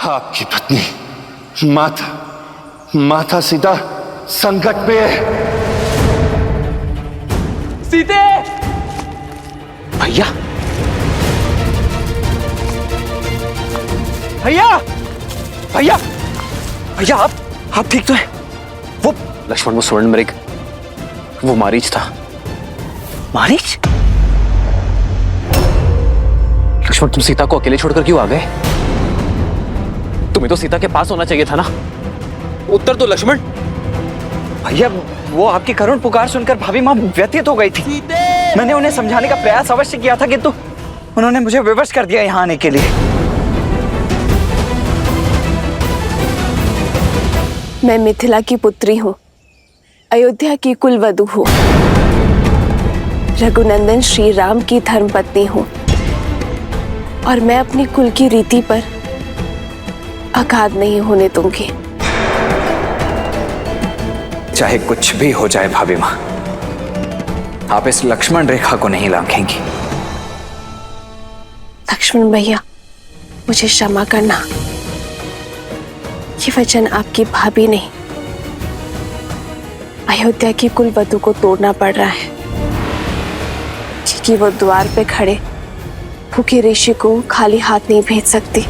आपकी पत्नी माता सीता संकट में है। सीते! भैया! भैया! भैया! भैया आप ठीक तो है? वो लक्ष्मण, वो स्वर्ण मृग, वो मारीच था। मारीच? लक्ष्मण, तुम सीता को अकेले छोड़कर क्यों आ गए? तुम्हें तो सीता के पास होना चाहिए था ना। उत्तर दो लक्ष्मण। भैया वो आपकी करुण पुकार सुनकर भाभी माँ व्यथित हो गई थी। मैंने उन्हें समझाने का प्रयास अवश्य किया था, किंतु उन्होंने मुझे विवश कर दिया यहाँ आने के लिए। मैं मिथिला की पुत्री हूँ, अयोध्या की कुलवधू हूँ, रघुनंदन श्री राम की धर्मपत्नी हूँ और मैं अपनी कुल की रीति पर आघात नहीं होने दूंगी। चाहे कुछ भी हो जाए भाभी माँ, आप इस लक्ष्मण रेखा को नहीं लांघेंगी। लक्ष्मण भैया, मुझे क्षमा करना। ये वचन आपकी भाभी नहीं, अयोध्या की कुलवधू को तोड़ना पड़ रहा है, क्योंकि वो द्वार पे खड़े भूखे ऋषि को खाली हाथ नहीं भेज सकती।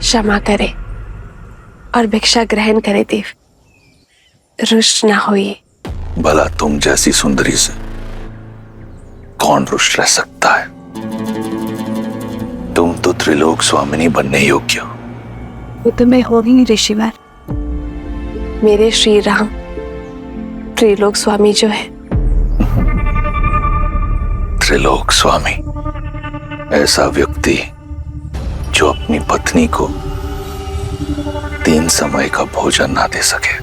क्षमा करे और भिक्षा ग्रहण करे देव, रुष्ट ना होइए। भला तुम जैसी सुंदरी से कौन रुष्ट रह सकता है? तुम तो त्रिलोक स्वामिनी बनने योग्य हो। वो तो मैं हो ही ऋषिवर। मेरे श्री राम त्रिलोक स्वामी जो है। त्रिलोक स्वामी ऐसा व्यक्ति जो अपनी पत्नी को 3 समय का भोजन ना दे सके।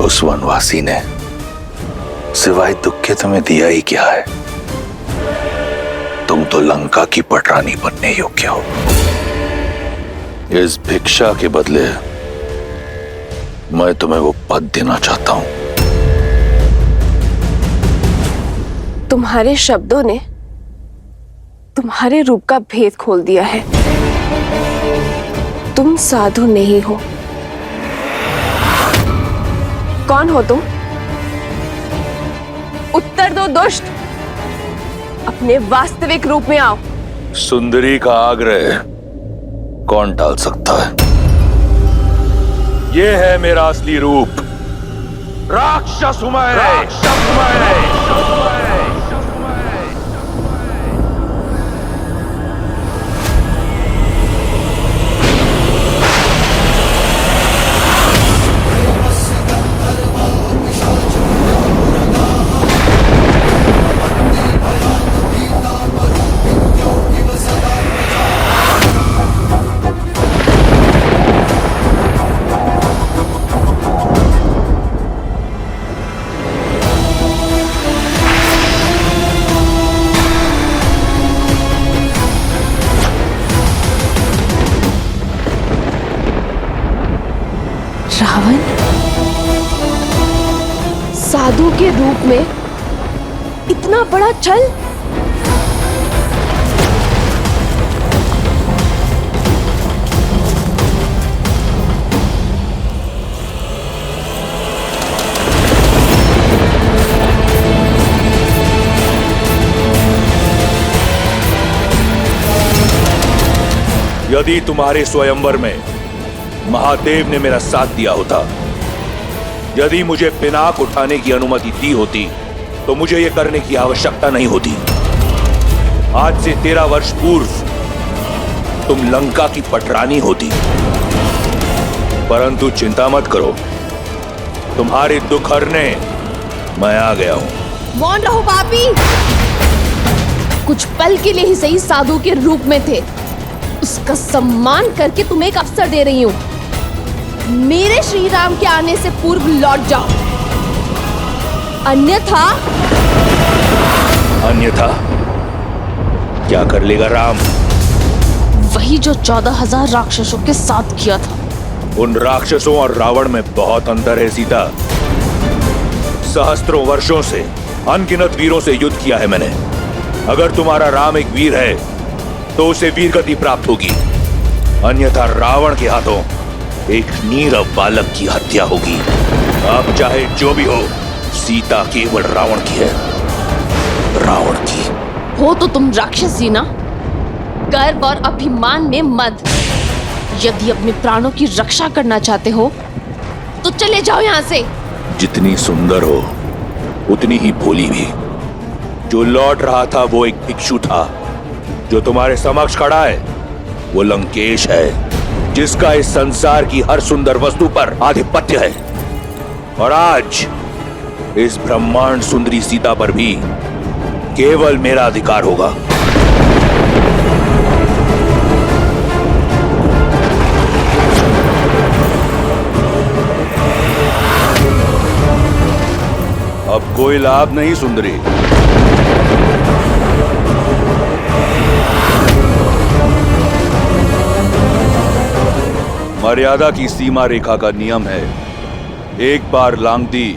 उस वनवासी ने सिवाय दुख के तुम्हें दिया ही क्या है? तुम तो लंका की पटरानी बनने योग्य हो। इस भिक्षा के बदले मैं तुम्हें वो पद देना चाहता हूं। तुम्हारे शब्दों ने तुम्हारे रूप का भेद खोल दिया है। तुम साधु नहीं हो। कौन हो तुम? उत्तर दो दुष्ट, अपने वास्तविक रूप में आओ। सुंदरी का आग्रह कौन टाल सकता है? ये है मेरा असली रूप। राक्षस हूं मैं। राक्षस हूं मैं। रावण साधु के रूप में इतना बड़ा छल? यदि तुम्हारे स्वयंवर में महादेव ने मेरा साथ दिया होता, यदि मुझे पिनाक उठाने की अनुमति दी होती, तो मुझे यह करने की आवश्यकता नहीं होती। आज से 13 वर्ष पूर्व तुम लंका की पटरानी होती। परंतु चिंता मत करो, तुम्हारे दुख हरने मैं आ गया हूं। मौन रहो पापी। कुछ पल के लिए ही सही साधु के रूप में थे, उसका सम्मान करके तुम्हें एक अवसर दे रही हूं। मेरे श्री राम के आने से पूर्व लौट जाओ, अन्यथा क्या कर लेगा राम? वही जो 14,000 राक्षसों के साथ किया था। उन राक्षसों और रावण में बहुत अंतर है सीता। सहस्त्रों वर्षों से अनगिनत वीरों से युद्ध किया है मैंने। अगर तुम्हारा राम एक वीर है तो उसे वीर गति प्राप्त होगी, अन्यथा रावण के हाथों एक नीरव बालक की हत्या होगी। अब चाहे जो भी हो, सीता केवल रावण की है, रावण की। हो तो तुम राक्षसी ना, गर्व और अभिमान में मद। यदि अपने प्राणों की रक्षा करना चाहते हो तो चले जाओ यहाँ से। जितनी सुंदर हो उतनी ही भोली भी। जो लौट रहा था वो एक भिक्षु था, जो तुम्हारे समक्ष खड़ा है वो लंकेश है, जिसका इस संसार की हर सुंदर वस्तु पर आधिपत्य है। और आज इस ब्रह्मांड सुंदरी सीता पर भी केवल मेरा अधिकार होगा। अब कोई लाभ नहीं सुंदरी। मर्यादा की सीमा रेखा का नियम है, एक बार लांघ दी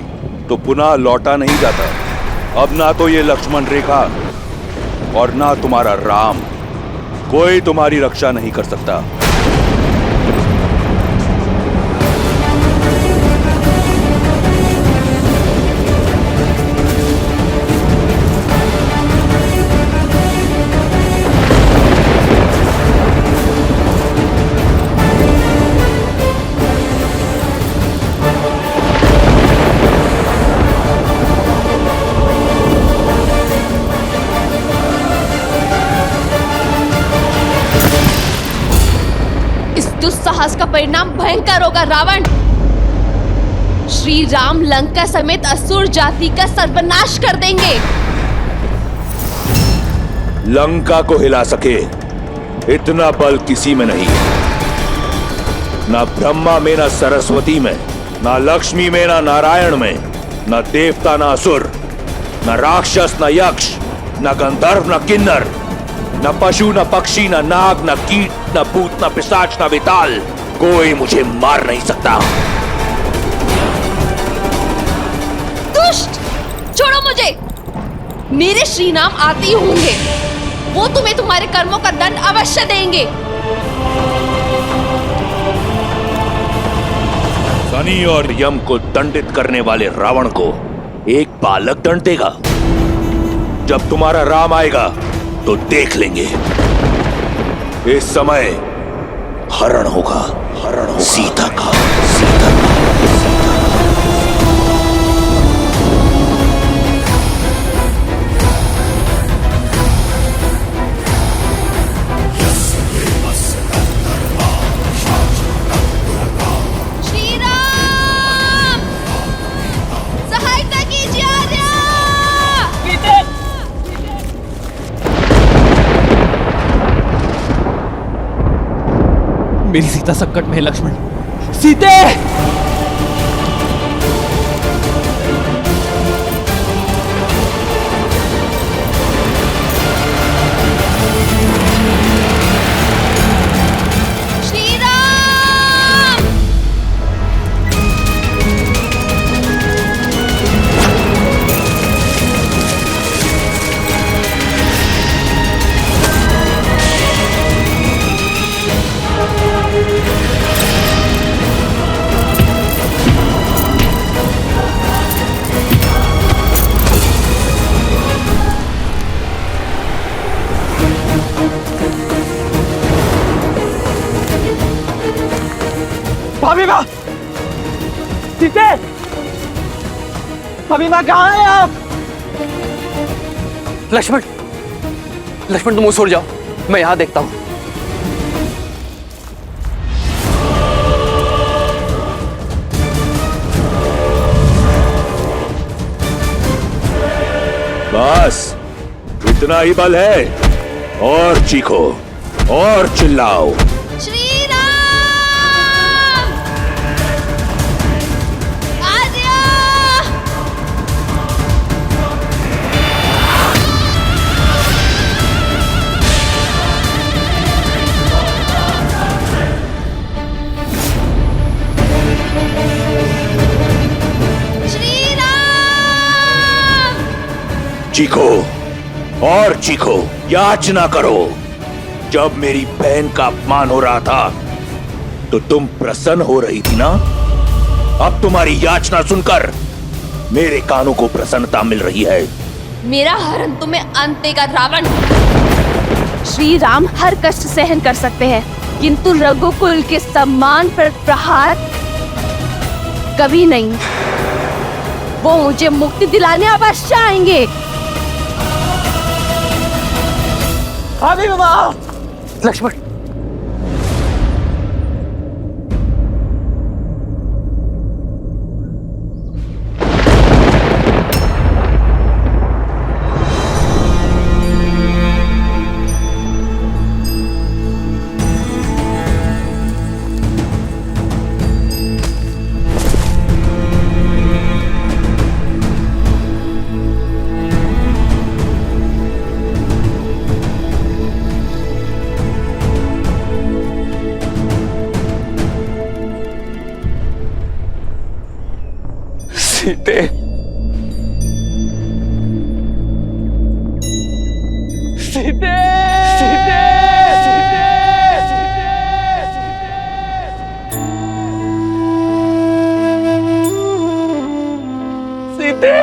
तो पुनः लौटा नहीं जाता। अब ना तो ये लक्ष्मण रेखा और ना तुम्हारा राम, कोई तुम्हारी रक्षा नहीं कर सकता। दुस्साहस का परिणाम भयंकर होगा रावण। श्री राम लंका समेत असुर जाति का सर्वनाश कर देंगे। लंका को हिला सके इतना बल किसी में नहीं, ना ब्रह्मा में, ना सरस्वती में, ना लक्ष्मी में, ना नारायण में, ना देवता, ना असुर, ना राक्षस, ना यक्ष, ना गंधर्व, ना किन्नर, न पशु, न पक्षी, न नाग, न कीट, न भूत, न पिशाच, न विताल, कोई मुझे मार नहीं सकता। दुष्ट, छोड़ो मुझे। मेरे श्री राम आते ही होंगे, वो तुम्हें तुम्हारे कर्मों का दंड अवश्य देंगे। शनि और यम को दंडित करने वाले रावण को एक बालक दंड देगा। जब तुम्हारा राम आएगा तो देख लेंगे। इस समय हरण होगा, सीता का, सीता का। श्री राम, सहायता कीजिए आर्या। मेरी सीता संकट में है लक्ष्मण। सीते! श्री राम, भाभी माँ, सीते, भाभी माँ कहाँ हैं आप? लक्ष्मण, लक्ष्मण तुम उस ओर जाओ, मैं यहां देखता हूं। इतना ही बल है, और चीखो और चिल्लाओ। श्री राम! आर्या! श्री राम! चीखो और चीखो, याचना करो। जब मेरी बहन का अपमान हो रहा था तो तुम प्रसन्न हो रही थी ना? अब तुम्हारी याचना सुनकर मेरे कानों को प्रसन्नता मिल रही है। मेरा हरण तुम्हें अंत देगा रावण। श्री राम हर कष्ट सहन कर सकते हैं, किंतु रघुकुल के सम्मान पर प्रहार कभी नहीं। वो मुझे मुक्ति दिलाने अवश्य आएंगे। भाभी मामा! लक्ष्मण! सीते, सीते, सीते, सीते, सीते।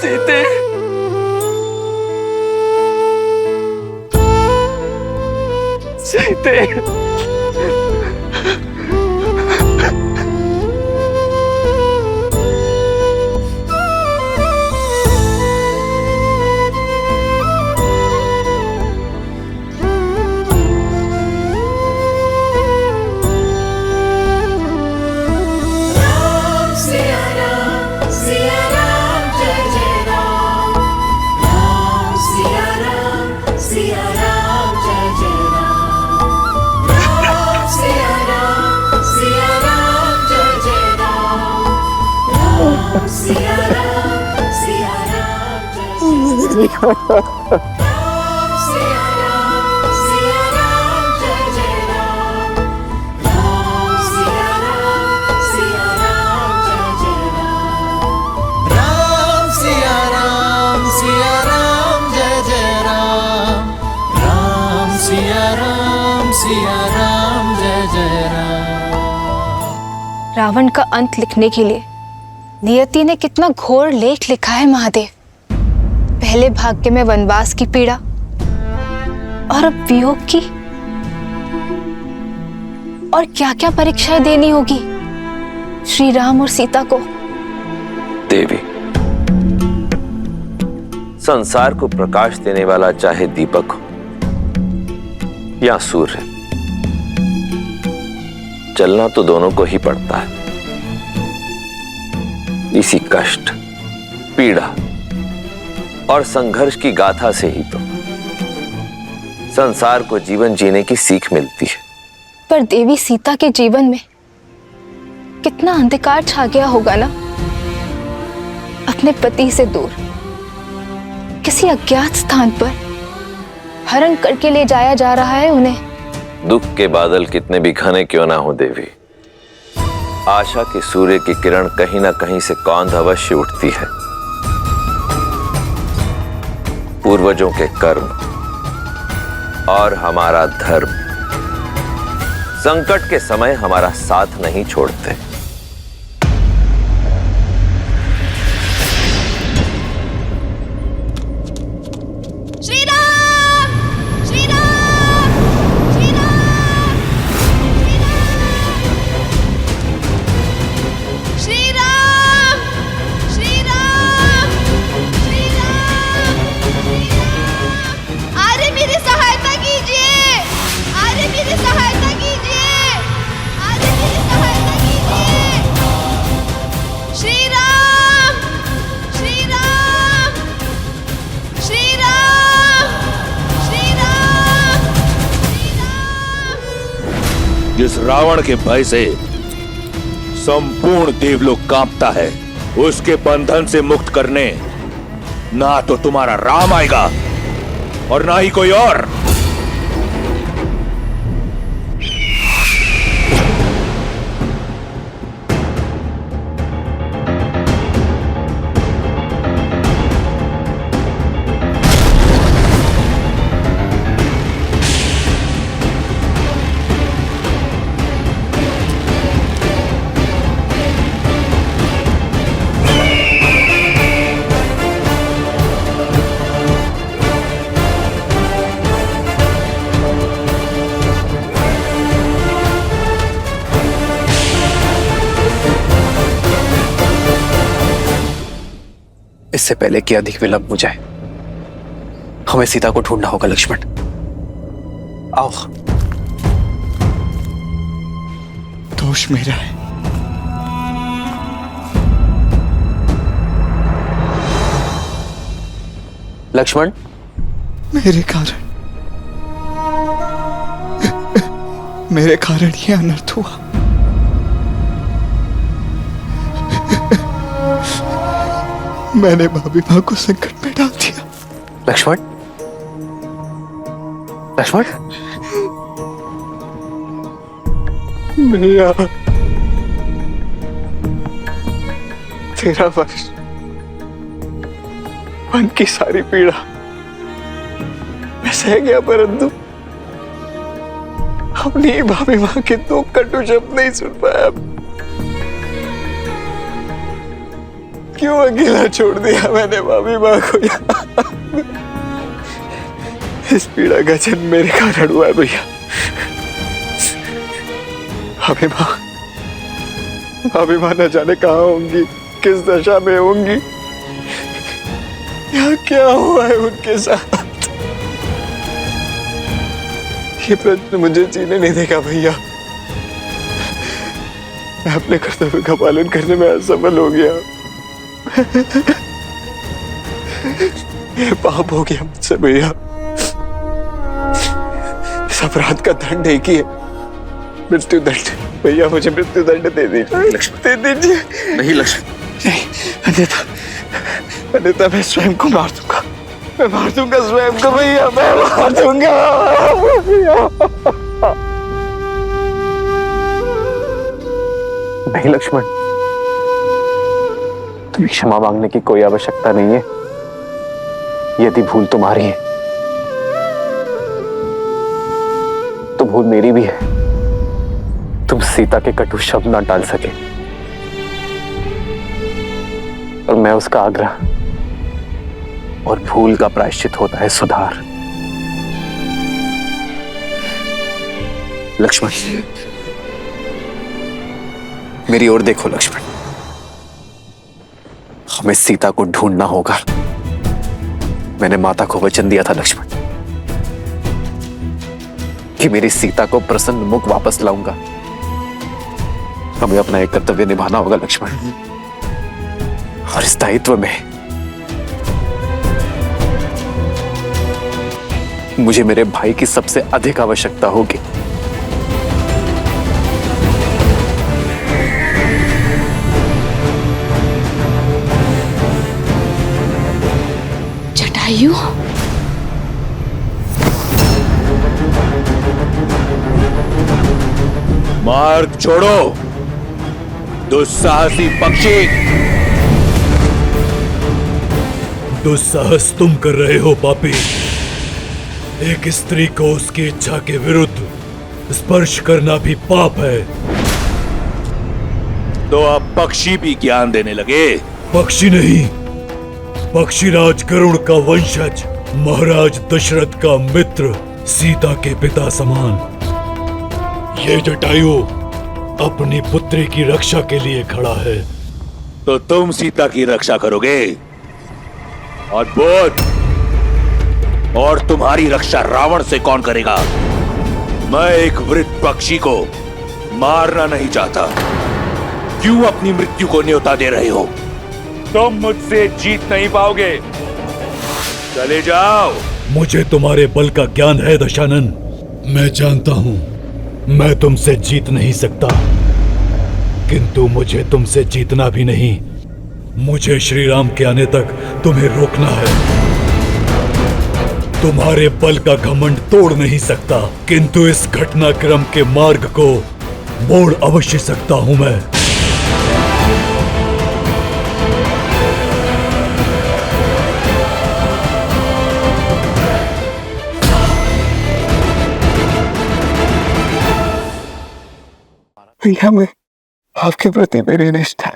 सीते, सीते, रावण का अंत लिखने के लिए नियति ने कितना घोर लेख लिखा है महादेव। पहले भाग्य में वनवास की पीड़ा और अब वियोग की, और क्या क्या परीक्षाएं देनी होगी श्री राम और सीता को। देवी, संसार को प्रकाश देने वाला चाहे दीपक हो या सूर्य, चलना तो दोनों को ही पड़ता है। इसी कष्ट, पीड़ा और संघर्ष की गाथा से ही तो संसार को जीवन जीने की सीख मिलती है। पर देवी सीता के जीवन में कितना अंधकार छा गया होगा ना। अपने पति से दूर किसी अज्ञात स्थान पर हरण करके ले जाया जा रहा है उन्हें। दुख के बादल कितने भी घने क्यों ना हो देवी, आशा के सूर्य की किरण कहीं ना कहीं से कौंध अवश्य उठती है। पूर्वजों के कर्म और हमारा धर्म संकट के समय हमारा साथ नहीं छोड़ते। श्री राम! श्री राम! श्री राम! श्री राम! श्री राम! श्री राम! अरे मेरी सहायता कीजिए! जिस रावण के भय से संपूर्ण देवलोक कांपता है, उसके बंधन से मुक्त करने ना तो तुम्हारा राम आएगा और ना ही कोई और। इससे पहले कि अधिक विलंब हो जाए, हमें सीता को ढूंढना होगा लक्ष्मण। आओ। दोष मेरा है। लक्ष्मण, मेरे कारण ये अनर्थ हुआ। मैंने भाभी माँ को संकट में डाल दिया। लक्ष्मण, लक्ष्मण, भैया 13 वर्ष मन की सारी पीड़ा मैं सह गया, परंतु अपनी भाभी माँ के 2 कटु शब्द नहीं सुन पाया। क्यों अकेला छोड़ दिया मैंने भाभी माँ को यहाँ? इस पीड़ा का जन्म मेरे कारण हुआ है भैया। भाभी माँ न जाने कहाँ होंगी, किस दशा में होंगी, या क्या हुआ है उनके साथ। ये प्रश्न मुझे जीने नहीं देगा भैया। मैं अपने कर्तव्य का पालन करने में असफल हो गया। ये पाप हो गया मुझसे भैया। इस अपराध का दंड एक ही है, मृत्यु दंड। भैया मुझे मृत्यु दंड दे दीजिए। लक्ष्मण, दे दीजिए। नहीं लक्ष्मण, नहीं, अन्यथा मैं स्वयं को मार दूंगा। मैं मार दूंगा स्वयं को भैया, मैं मार दूंगा। नहीं लक्ष्मण, तुम्हें क्षमा मांगने की कोई आवश्यकता नहीं है। यदि भूल तुम्हारी है तो भूल मेरी भी है। तुम सीता के कटु शब्द ना टाल सके और मैं उसका आग्रह, और भूल का प्रायश्चित होता है सुधार। लक्ष्मण, मेरी ओर देखो लक्ष्मण, हमें सीता को ढूंढना होगा। मैंने माता को वचन दिया था लक्ष्मण कि मेरी सीता को प्रसन्न मुख वापस लाऊंगा। हमें अपना एक कर्तव्य निभाना होगा लक्ष्मण, और इस दायित्व में मुझे मेरे भाई की सबसे अधिक आवश्यकता होगी। जटायु, मार्ग छोड़ो दुस्साहसी पक्षी। दुस्साहस तुम कर रहे हो पापी। एक स्त्री को उसकी इच्छा के विरुद्ध स्पर्श करना भी पाप है। तो अब पक्षी भी ज्ञान देने लगे। पक्षी नहीं, पक्षीराज गरुड़ का वंशज, महाराज दशरथ का मित्र, सीता के पिता समान। ये जटायु अपनी पुत्री की रक्षा के लिए खड़ा है। तो तुम सीता की रक्षा करोगे और बोध, और तुम्हारी रक्षा रावण से कौन करेगा? मैं एक वृद्ध पक्षी को मारना नहीं चाहता। क्यों अपनी मृत्यु को न्योता दे रहे हो? तुम मुझसे जीत नहीं पाओगे। चले जाओ। मुझे तुम्हारे बल का ज्ञान है दशानन। मैं जानता हूं मैं तुमसे जीत नहीं सकता, किंतु मुझे तुमसे जीतना भी नहीं। मुझे श्री राम के आने तक तुम्हें रोकना है। तुम्हारे बल का घमंड तोड़ नहीं सकता, किंतु इस घटनाक्रम के मार्ग को मोड़ अवश्य सकता हूं मैं। भैया, मैं आपके प्रति मेरी निष्ठा,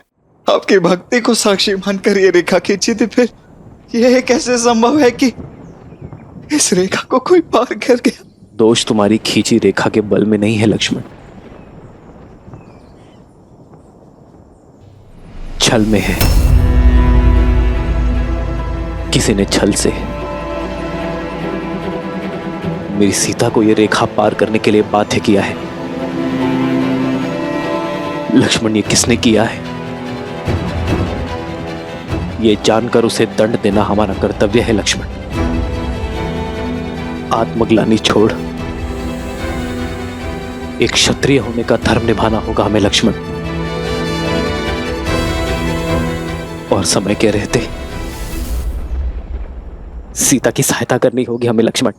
आपकी भक्ति को साक्षी मानकर ये रेखा खींची थी, फिर यह कैसे संभव है कि इस रेखा को कोई पार कर गया? दोष तुम्हारी खींची रेखा के बल में नहीं है लक्ष्मण, छल में है। किसी ने छल से मेरी सीता को यह रेखा पार करने के लिए बाध्य किया है। लक्ष्मण, ये किसने किया है? ये जानकर उसे दंड देना हमारा कर्तव्य है लक्ष्मण। आत्मग्लानि छोड़ एक क्षत्रिय होने का धर्म निभाना होगा हमें लक्ष्मण, और समय के रहते सीता की सहायता करनी होगी हमें लक्ष्मण।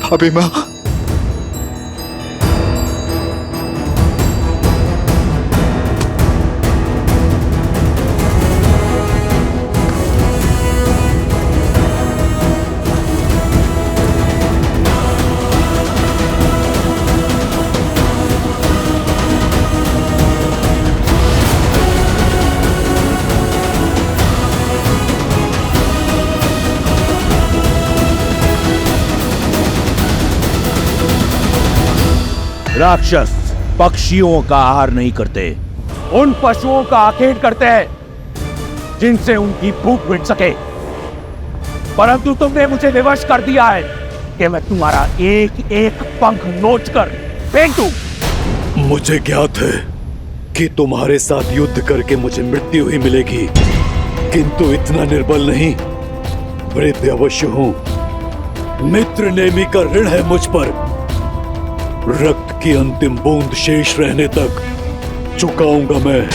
भाभी मां, राक्षस पक्षियों का आहार नहीं करते, उन पशुओं का आखेट करते हैं जिनसे उनकी भूख मिट सके। परंतु तुमने मुझे विवश कर दिया है कि मैं तुम्हारा एक एक पंख नोच कर फेंक दूं। मुझे ज्ञात है कि तुम्हारे साथ युद्ध करके मुझे मृत्यु ही मिलेगी, किंतु इतना निर्बल नहीं, वृद्ध अवश्य हूं। मित्र नेमी का ऋण है मुझ पर। रक्त की अंतिम बूंद शेष रहने तक चुकाऊंगा मैं।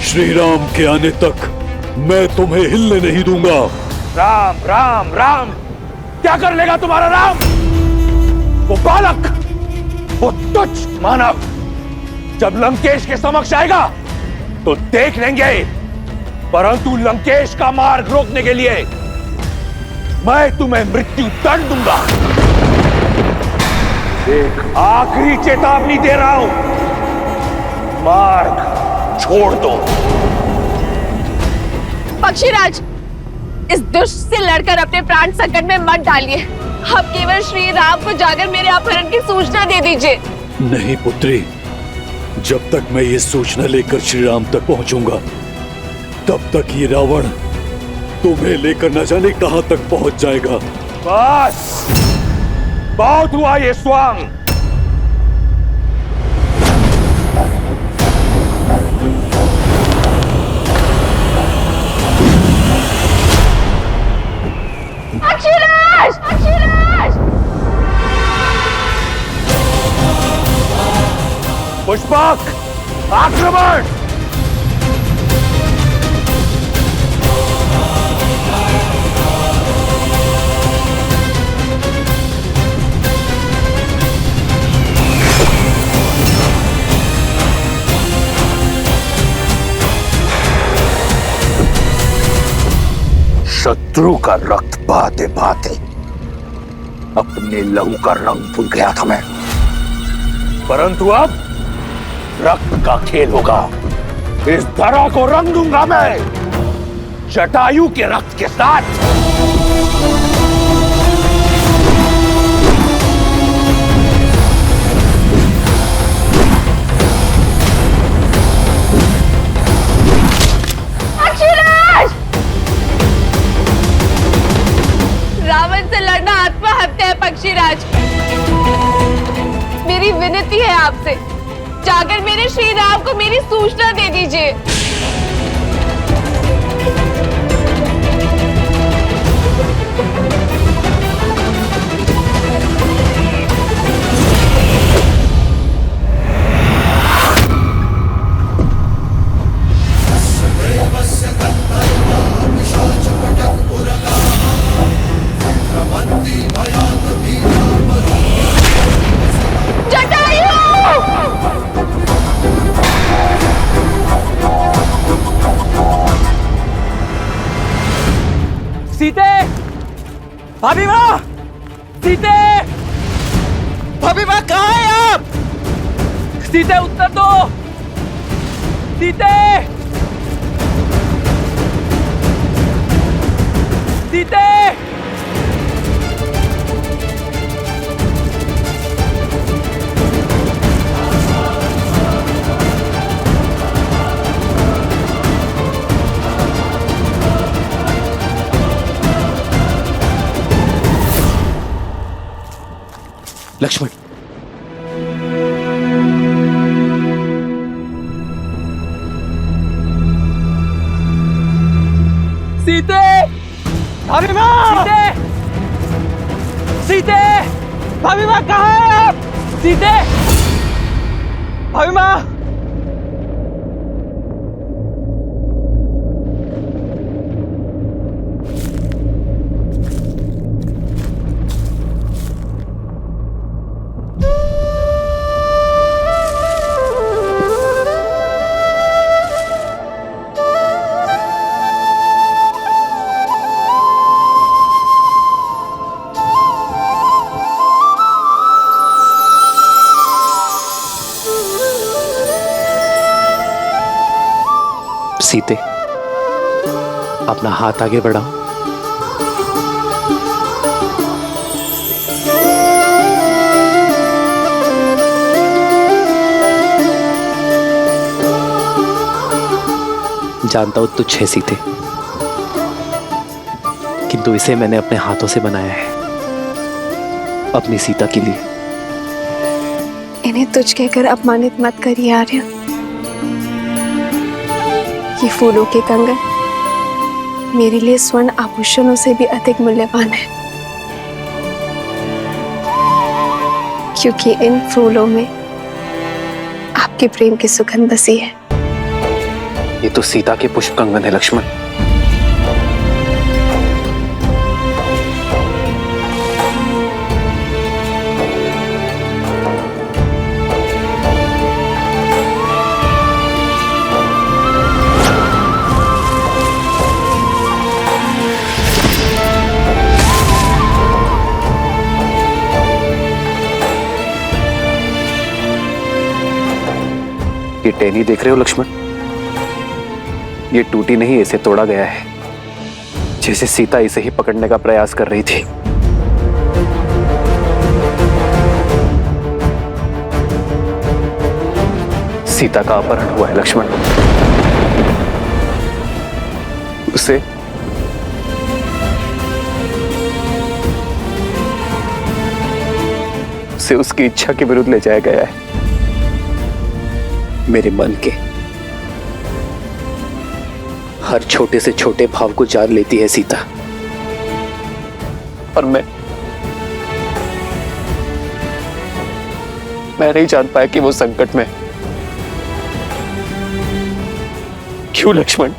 श्री राम के आने तक मैं तुम्हें हिलने नहीं दूंगा। राम राम राम, क्या कर लेगा तुम्हारा राम? वो बालक, वो तुच्छ मानव जब लंकेश के समक्ष आएगा तो देख लेंगे, परंतु लंकेश का मार्ग रोकने के लिए मैं तुम्हें मृत्यु दंड दूंगा। एक आखिरी चेतावनी दे रहा हूं, मार्ग छोड़ दो। पक्षीराज, इस दुष्ट से लड़कर अपने प्राण संकट में मत डालिए। आप केवल श्री राम को जाकर मेरे अपहरण की सूचना दे दीजिए। नहीं पुत्री, जब तक मैं ये सूचना लेकर श्री राम तक पहुंचूंगा, तब तक ये रावण तुम्हें लेकर न जाने कहां तक पहुंच जाएगा। बस, बहुत हुआ ये स्वांग। पक्षीराज! पक्षीराज! पुष्पक, आक्रमण! शत्रु का रक्त बहाते बहाते अपने लहू का रंग भूल गया था मैं, परंतु अब रक्त का खेल होगा। इस धरा को रंग दूंगा मैं जटायु के रक्त के साथ। रावण से लड़ना आत्महत्या है पक्षीराज। मेरी विनती है आपसे, जाकर मेरे श्री राम को मेरी सूचना दे दीजिए। भाभी माँ, सीते, भाभी माँ कहाँ है आप? सीते उत्तर दो, सीते, सीते। लक्ष्मण, सीते, भाभी माँ, सीते, सीते, भाभी माँ कहाँ है आप? सीते, भाभी माँ। सीते, अपना हाथ आगे बढ़ाओ। जानता हूं तुच्छ है सीते, किंतु इसे मैंने अपने हाथों से बनाया है, अपनी सीता के लिए। इन्हें तुझ कहकर अपमानित मत करिए आर्य। ये फूलों के कंगन मेरे लिए स्वर्ण आभूषणों से भी अधिक मूल्यवान है, क्योंकि इन फूलों में आपके प्रेम की सुगंध बसी है। ये तो सीता के पुष्प कंगन है लक्ष्मण। ये टहनी देख रहे हो लक्ष्मण? ये टूटी नहीं, इसे तोड़ा गया है, जैसे सीता इसे ही पकड़ने का प्रयास कर रही थी। सीता का अपहरण हुआ है लक्ष्मण। उसे उसकी इच्छा के विरुद्ध ले जाया गया है। मेरे मन के हर छोटे से छोटे भाव को जान लेती है सीता, और मैं नहीं जान पाया कि वो संकट में। क्यों लक्ष्मण?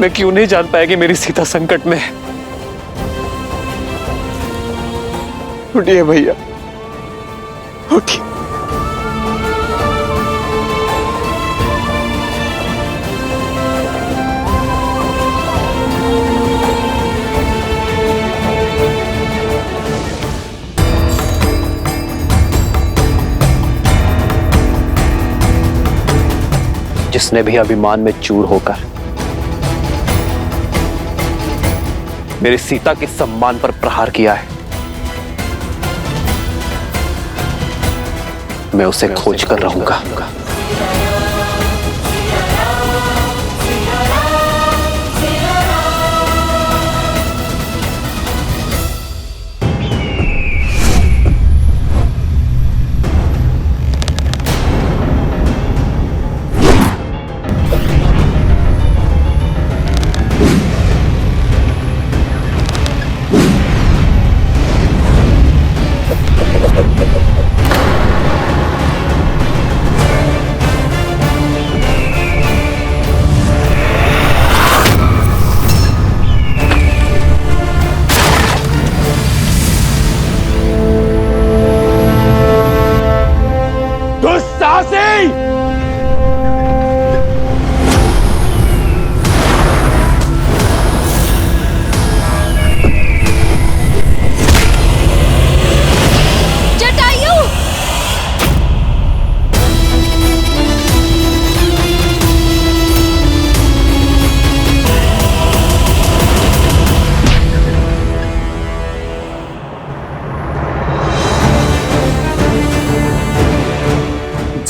मैं क्यों नहीं जान पाया कि मेरी सीता संकट में है? उठिए भैया, उठिए। जिसने भी अभिमान में चूर होकर मेरी सीता के सम्मान पर प्रहार किया है, मैं उसे खोज कर रहूंगा।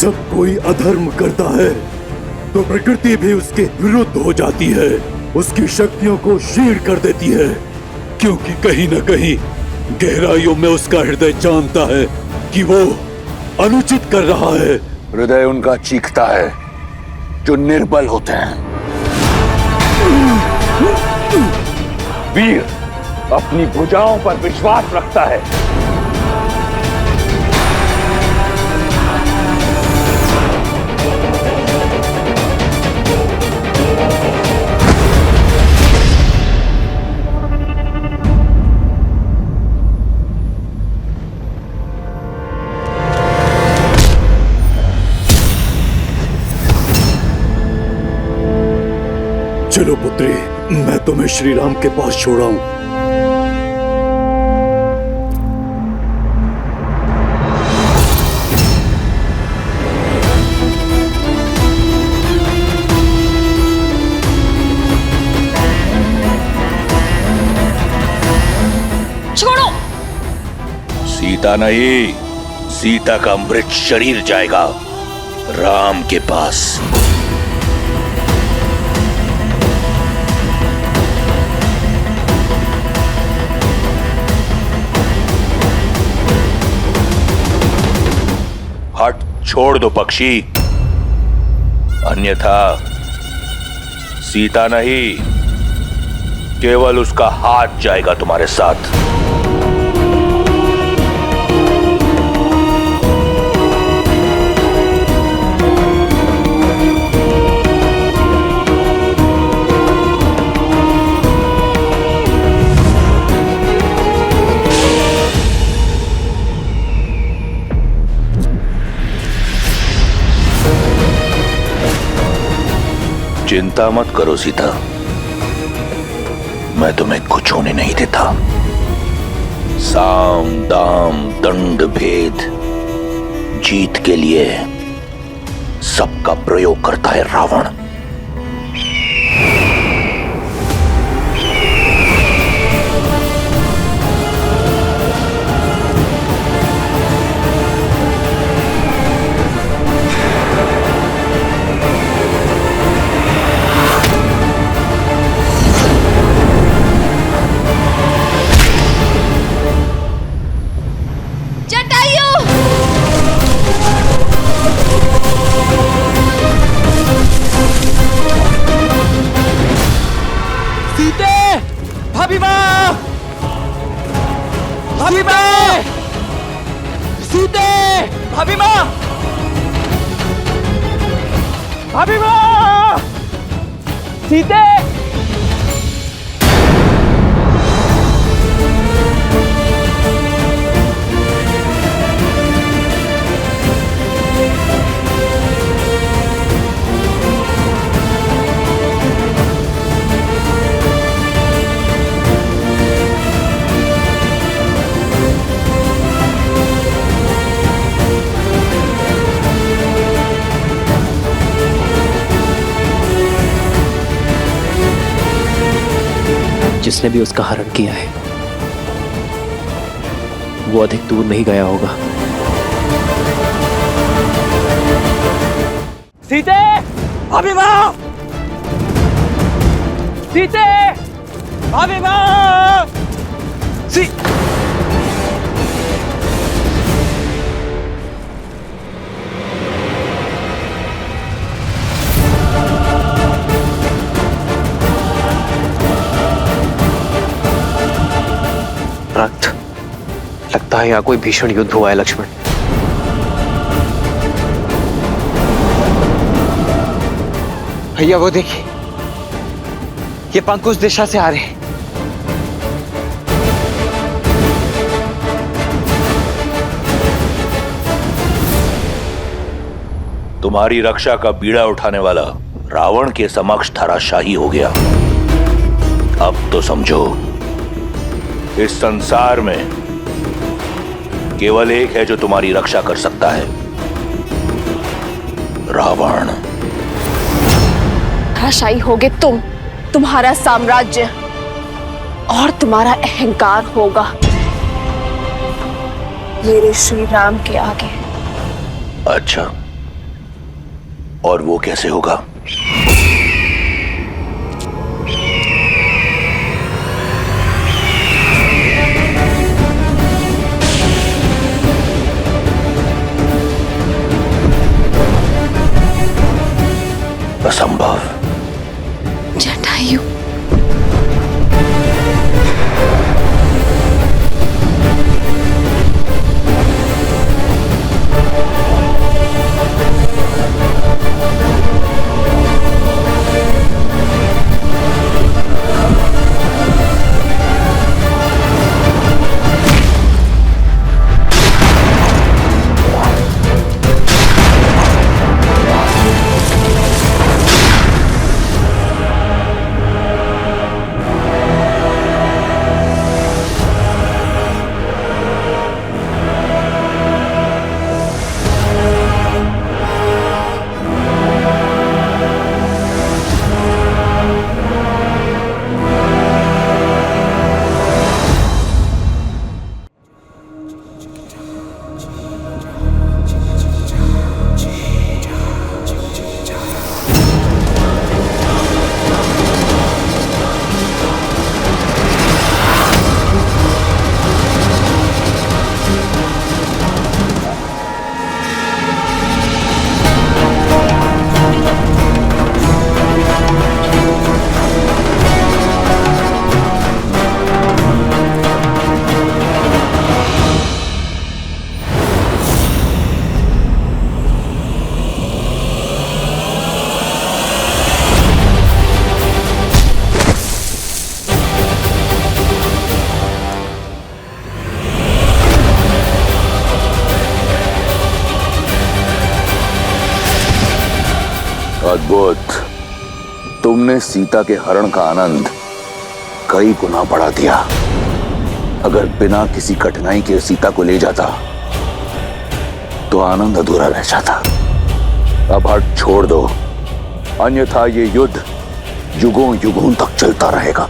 जब कोई अधर्म करता है तो प्रकृति भी उसके विरुद्ध हो जाती है, उसकी शक्तियों को क्षीण कर देती है, क्योंकि कहीं न कहीं गहराइयों में उसका हृदय जानता है कि वो अनुचित कर रहा है। हृदय उनका चीखता है जो निर्बल होते हैं। वीर अपनी भुजाओं पर विश्वास रखता है। चलो पुत्री, मैं तुम्हें श्री राम के पास छोड़ाऊं। छोड़ो। सीता नहीं, सीता का मृत शरीर जाएगा राम के पास। हट, छोड़ दो पक्षी, अन्यथा सीता नहीं, केवल उसका हाथ जाएगा तुम्हारे साथ। चिंता मत करो सीता, मैं तुम्हें कुछ होने नहीं देता। साम दाम दंड भेद जीत के लिए सबका प्रयोग करता है रावण। सीते! जिसने भी उसका हरण किया है वो अधिक दूर नहीं गया होगा। सीते! भाभी माँ! सीते! भाभी माँ! रक्त, लगता है यहाँ कोई भीषण युद्ध हुआ है लक्ष्मण। भैया वो देखिए, ये पंख उस दिशा से आ रहे हैं। तुम्हारी रक्षा का बीड़ा उठाने वाला रावण के समक्ष धराशाही हो गया। अब तो समझो, इस संसार में केवल एक है जो तुम्हारी रक्षा कर सकता है, रावण। धराशायी होगे तुम, तुम्हारा साम्राज्य और तुम्हारा अहंकार होगा मेरे श्री राम के आगे। अच्छा, और वो कैसे होगा? असंभव। जटायु, अद्भुत। तुमने सीता के हरण का आनंद कई गुना बढ़ा दिया। अगर बिना किसी कठिनाई के सीता को ले जाता तो आनंद अधूरा रह जाता। अब हट छोड़ दो, अन्यथा ये युद्ध युगों युगों तक चलता रहेगा।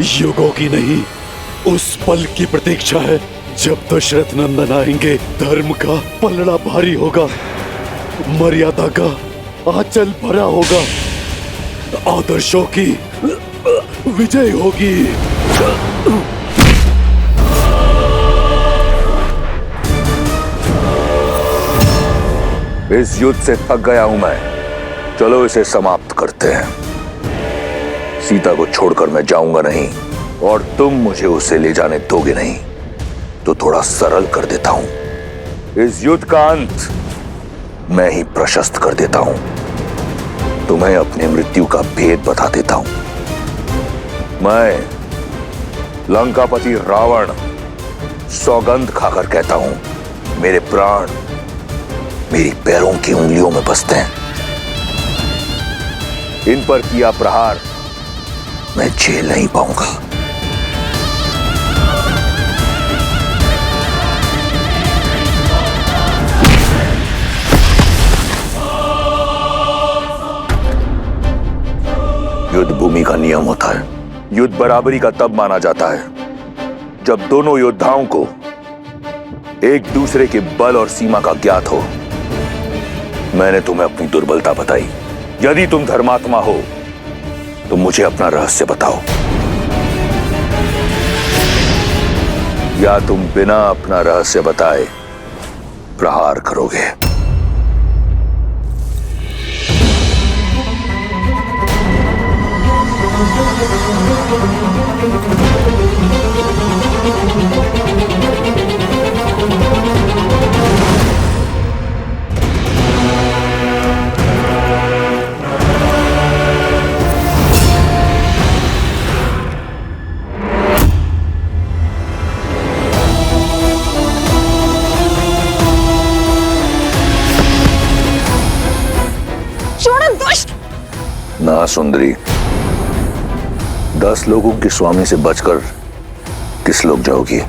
युगों की नहीं, उस पल की प्रतीक्षा है जब दशरथ नंदन आएंगे। धर्म का पलड़ा भारी होगा, मर्यादा का आंचल भरा होगा, आदर्शों की विजय होगी। इस युद्ध से थक गया हूं मैं। चलो इसे समाप्त करते हैं। सीता को छोड़कर मैं जाऊंगा नहीं, और तुम मुझे उसे ले जाने दोगे नहीं। तो थोड़ा सरल कर देता हूं। इस युद्ध का अंत मैं ही प्रशस्त कर देता हूं। तुम्हें अपनी मृत्यु का भेद बता देता हूं। मैं लंकापति रावण सौगंध खाकर कहता हूं, मेरे प्राण मेरी पैरों की उंगलियों में बसते हैं। इन पर किया प्रहार मैं झेल नहीं पाऊंगा। युद्ध भूमि का नियम होता है। युद्ध बराबरी का तब माना जाता है जब दोनों योद्धाओं को एक दूसरे के बल और सीमा का ज्ञात हो। मैंने तुम्हें अपनी दुर्बलता बताई। यदि तुम धर्मात्मा हो तो मुझे अपना रहस्य बताओ, या तुम बिना अपना रहस्य बताए प्रहार करोगे। ना सुंदरी, 10 लोगों के स्वामी से बचकर किस लोग जाओगी?